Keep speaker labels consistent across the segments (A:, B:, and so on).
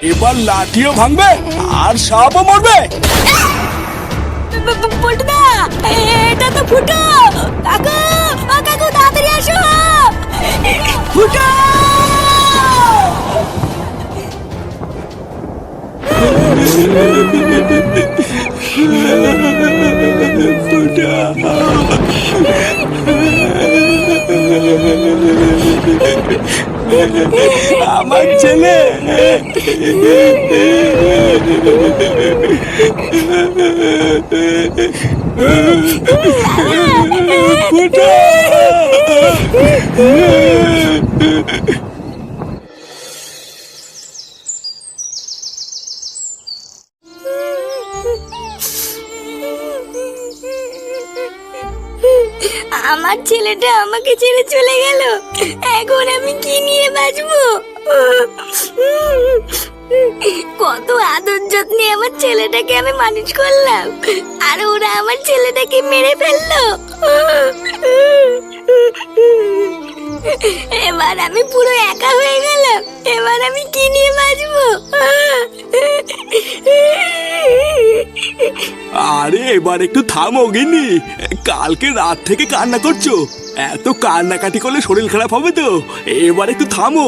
A: এবার লাঠিও ভাঙবে আর সাপও মরবে।
B: পল্টুদা, এটা তো ফুটো। কাকু, ও কাকু তাড়াতাড়ি আসো। ফুটো!
A: আমার ছেলে ফুটো।
B: আমার ছেলেটা আমাকে ছেড়ে চলে গেল, এখন আমি কি নিয়ে বাঁচবো? কত আদর যত্নে আমার ছেলেটাকে আমি মানুষ করলাম, আর ওরা আমার ছেলেটাকে মেরে ফেললো। এবার আমি পুরো একা হয়ে গেলাম, এবার আমি কি নিয়ে বাঁচবো?
A: আরে এবার একটু থামো গিন্নি, কালকে রাত থেকে কান্না করছো, এত কান্নাকাটি করলে শরীর খারাপ হবে তো। এবার একটু থামো।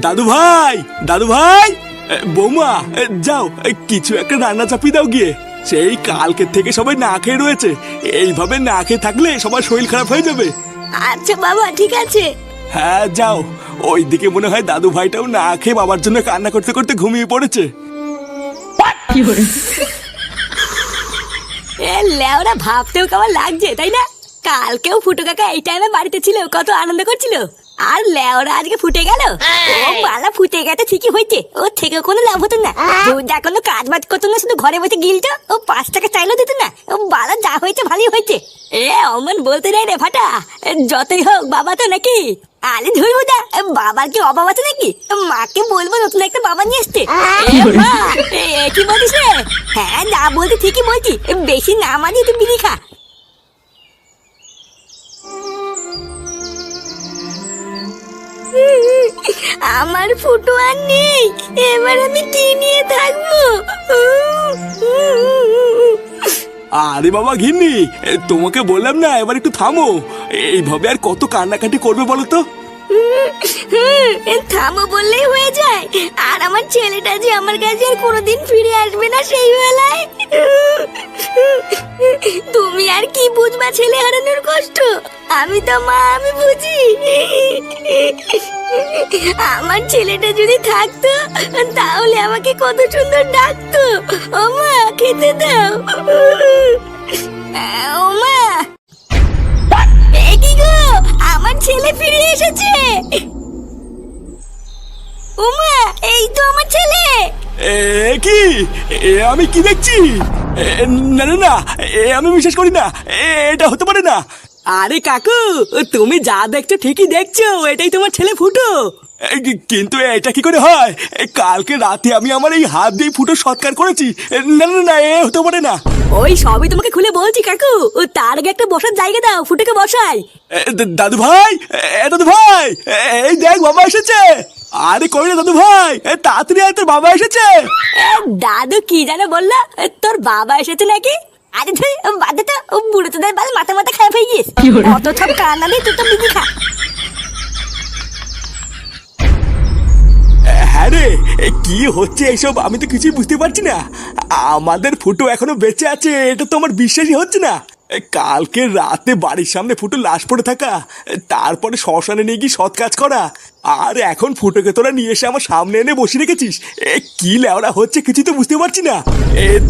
A: দাদু ভাই, দাদু ভাই, বৌমা যাও কিছু একটা রান্না চাপিয়ে দাও গিয়ে। সেই কালকের থেকে সবাই না খেয়ে রয়েছে, এইভাবে না খেয়ে থাকলে সবার শরীর খারাপ হয়ে যাবে।
B: আচ্ছা বাবা, ঠিক আছে।
A: হ্যাঁ যাও, ওইদিকে মনে হয় দাদু ভাইটাও না খেয়ে বাবার জন্য কান্না করতে করতে ঘুমিয়ে পড়েছে।
B: লেওরা ভাবতেও কেমন লাগছে, তাই না? কালকেও ফুটো কাকা এই টাইমে বাড়িতে ছিল, কত আনন্দ করছিল, আর লেওরা আজকে ফুটে গেল। ও বালা ফুটে গেছে ঠিকই হয়েছে, ও থেকে কোনো লাভ হতো না। যা কোনো কাজ বাজ করতো না, শুধু ঘরে বসে গিলতো, ও 5 টাকা চাইলেও দিত না। ও বালা যা হয়েছে ভালোই হয়েছে। অমন বলতে নাই রে ফাটা, যতই হোক বাবা তো নাকি। আরে ধরবো দা, বাবার কি অভাব আছে নাকি? মাকে বলবো নতুন একটা বাবা নিয়ে আসতে। কি বলছিস রে? হ্যাঁ যা বলতে ঠিকই বলছি, বেশি না মানিয়ে তুই বিড়ি খা। আমার ফুটো আর নেই, এবার আমি কি নিয়ে থাকবো?
A: আরে বাবা ঘিন্নি, তোমাকে বললাম না এবার একটু থামো। এইভাবে আর কত কান্নাকাটি করবে বলো তো?
B: থামো বললেই হয়ে যায়, আর আমার ছেলেটা যে আমার কাছে আর কোনোদিন ফিরে আসবে না সেই বেলায়। তুমি আর কি বুঝবা ছেলে হারানোর কষ্ট? আমি তো মা, আমি বুঝি। আমার ছেলেটা যদি থাকতো তাহলে আমাকে কত সুন্দর ডাকতো, ও মা খেতে দাও, ও মা। কি গো, আমার ছেলে ফিরে এসেছে। ওমা, এই তো আমার ছেলে।
A: কি আমি কি দেখছি? না না না, আমি বিশ্বাস করি না, এটা হতে পারে না।
C: আরে কাকু, তুমি যা দেখছো ঠিকই দেখছো, এটাই তোমার ছেলে ফুটো।
A: কিন্তু এটা কি করে হয়? কালকে রাতে আমি আমার এই হাত দিয়ে ফুটো সৎকার করেছি। না না না, এ হতে পারে না।
B: ওই সবই তোমাকে খুলে বলছি কাকু, তার আগে একটা বসার জায়গা দাও, ফুটোকে বসাই।
A: দাদু ভাই, দাদু ভাই, এই দেখ বাবা এসেছে। আরে কই রে দাদু ভাই, তাড়াতাড়ি আয়, তোর বাবা এসেছে।
B: দাদু কি জানো বললো, তোর বাবা এসেছে নাকি? আরে ধুই বাদে তো, বুড়ো তো বাল মাথা মাথা খারাপ হয়ে গিয়েছে, অত সব কান্না দিয়ে তুই তো বিড়ি খা।
A: হ্যাঁ রে, কি হচ্ছে এইসব আমি তো কিছুই বুঝতে পারছি না। আমাদের ফুটো এখনো বেঁচে আছে, এটা তো আমার বিশ্বাসই হচ্ছে না। কালকে রাতে বাড়ির সামনে ফুটো লাশ পড়ে থাকা, তারপরে শ্মশানে নিয়ে গিয়ে সৎ কাজ করা, আর এখন ফুটোকে তোরা নিয়ে এসে আমার সামনে এনে বসিয়ে রেখেছিস। কি লেওড়া হচ্ছে কিছু তো বুঝতে পারছি না।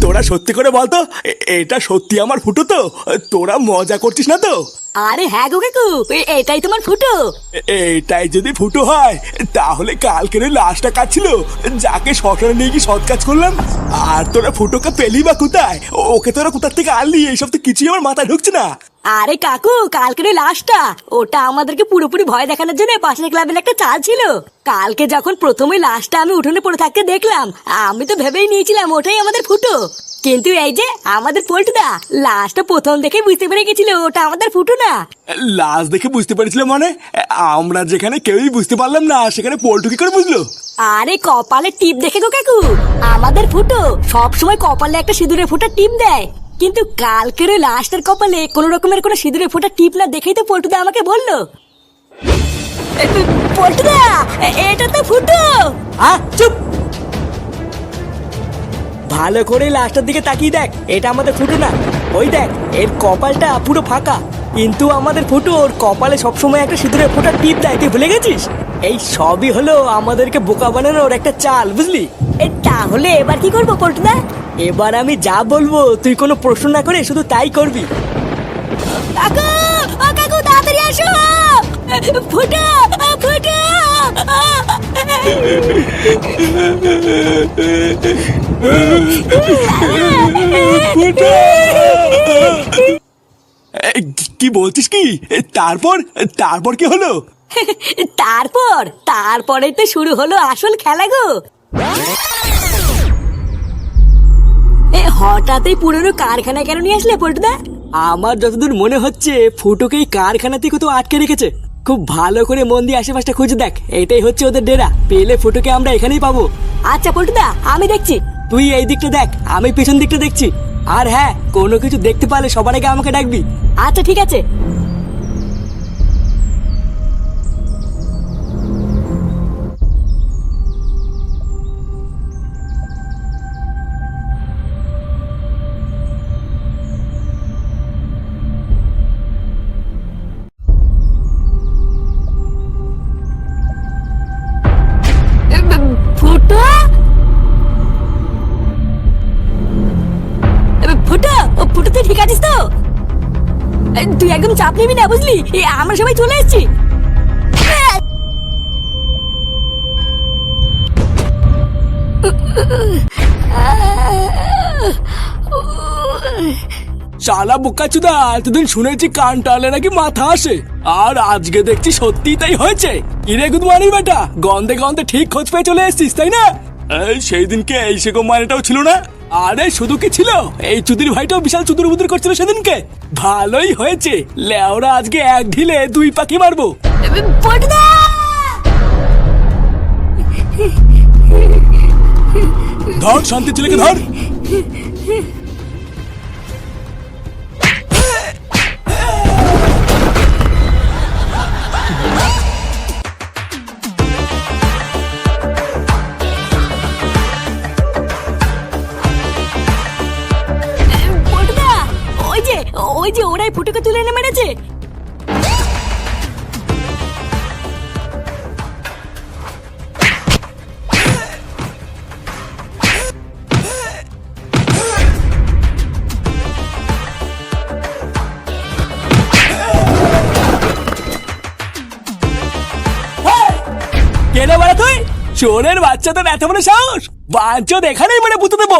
A: তোরা সত্যি করে বলতো, এটা সত্যি আমার ফুটো তো? তোরা মজা করছিস না তো?
B: আরে হ্যাঁ গো কাকু, এটাই তোমার ফুটো।
A: এটাই যদি ফুটো হয় তাহলে কালকের ওই লাশটা কাটছিল, যাকে শ্মশানে নিয়ে গিয়ে সৎ কাজ করলাম, আর তোরা ফুটোকে পেলি বা কোথায়? ওকে তোরা কোথার থেকে আনলি? এইসব তো কিছুই আমার মাথায় ঢুকছে না।
B: আরে কাকু, কালকের ওই লাশটা ওটা আমাদেরকে পুরোপুরি ভয় দেখানোর জন্য পাশের ক্লাবের একটা চাল ছিল। কালকে যখন প্রথমে লাশটা আমি উঠোনে পড়ে থাকতে দেখলাম, আমি তো ভেবেই নিয়েছিলাম ওটাই আমাদের ফুটো। কিন্তু এই যে আমাদের পল্টুদা লাশটা প্রথম দেখে বুঝতে পেরে গেছিল ওটা আমাদের ফুটো না।
A: লাশ দেখে বুঝতে পেরেছিল মানে? আমরা যেখানে কেউই বুঝতে পারলাম না সেখানে পল্টু কি করে বুঝলো?
B: আরে কপালে টিপ দেখে গো কাকু, আমাদের ফুটো সবসময় কপালে একটা সিঁদুরের ফোঁটা টিপ দেয়, কিন্তু কালকের ওই লাশটার কপালে কোনো রকমের কোনো সিঁদুরের ফোঁটা টিপ না দেখেই তো পল্টুদা আমাকে বললো, পল্টুদা এটা তো ফুটো।
C: চুপ! ভালো করে লাস্টের দিকে তাকিয়ে দেখ, এটা আমাদের ফুটো না। ওই দেখ, এর কপালটা পুরো ফাঁকা, কিন্তু আমাদের ফুটো ওর কপালে সবসময় একটা সিঁদুরের ফোঁটা টিপ দেয়। তুই ভুলে গেছিস? এই সবই হলো আমাদেরকে বোকা বানানোর একটা চাল, বুঝলি?
B: তাহলে এবার কি করবো পল্টুদা?
C: এবার আমি যা বলবো তুই কোনো প্রশ্ন না করে শুধু তাই করবি।
B: কাকু, ও কাকু তাড়াতাড়ি আসো, ফুটো ফুটো।
A: কি বলছিস কি? তারপর তারপর কি হলো?
B: তারপরে তো শুরু হলো আসল খেলা গো। হঠাৎই পুরনো কারখানা কেন নিয়ে আসলে পল্টুদা?
C: আমার যতদূর মনে হচ্ছে ফুটোকে এই কারখানাতে কোথাও আটকে রেখেছে। খুব ভালো করে মন দিয়ে আশেপাশটা খুঁজে দেখ, এটাই হচ্ছে ওদের ডেরা। পেলে ফুটোকে আমরা এখানেই পাবো।
B: আচ্ছা পল্টুদা, আমি দেখছি।
C: তুই এই দিকটা দেখ, আমি পিছন দিকটা দেখছি। আর হ্যাঁ, কোনো কিছু দেখতে পারলে সবার আগে আমাকে ডাকবি।
B: আচ্ছা ঠিক আছে। ফুটো, ফুটো, ফুটো তুই ঠিক আছিস তো? তুই একদম চাপ নিবি না, বুঝলি? আমরা সবাই চলে এসেছি।
C: শালা বোকাচুদা, এতদিন শুনেছি কান টালে নাকি মাথা আসে, আর আজকে দেখছি সত্যি তাই হয়েছে। কিরে গুদমানির বেটা, গন্ধে গন্ধে ঠিক খোঁজ পেয়ে চলে এসেছিস, তাই না?
A: সেই দিনকে এই সেরকম মানেটাও ছিল না।
C: আরে শুধু কি ছিল, এই চুদির ভাইটাও বিশাল চুদুর বুদুর করছিল সেদিনকে। ভালোই হয়েছে, লেওরা আজকে এক ঢিলে দুই পাখি মারবো।
B: পল্টুদা!
A: ধর শান্তি ছেলেকে ধর।
B: পল্টুদা, ওই যে ওরাই ফুটোকে তুলে এনে মেরেছে।
C: কেন বলা তুই? চোরের বাচ্চা তোর এত বড় সাহস? বাঞ্চদ এখানেই মানে পুঁতে দেবো।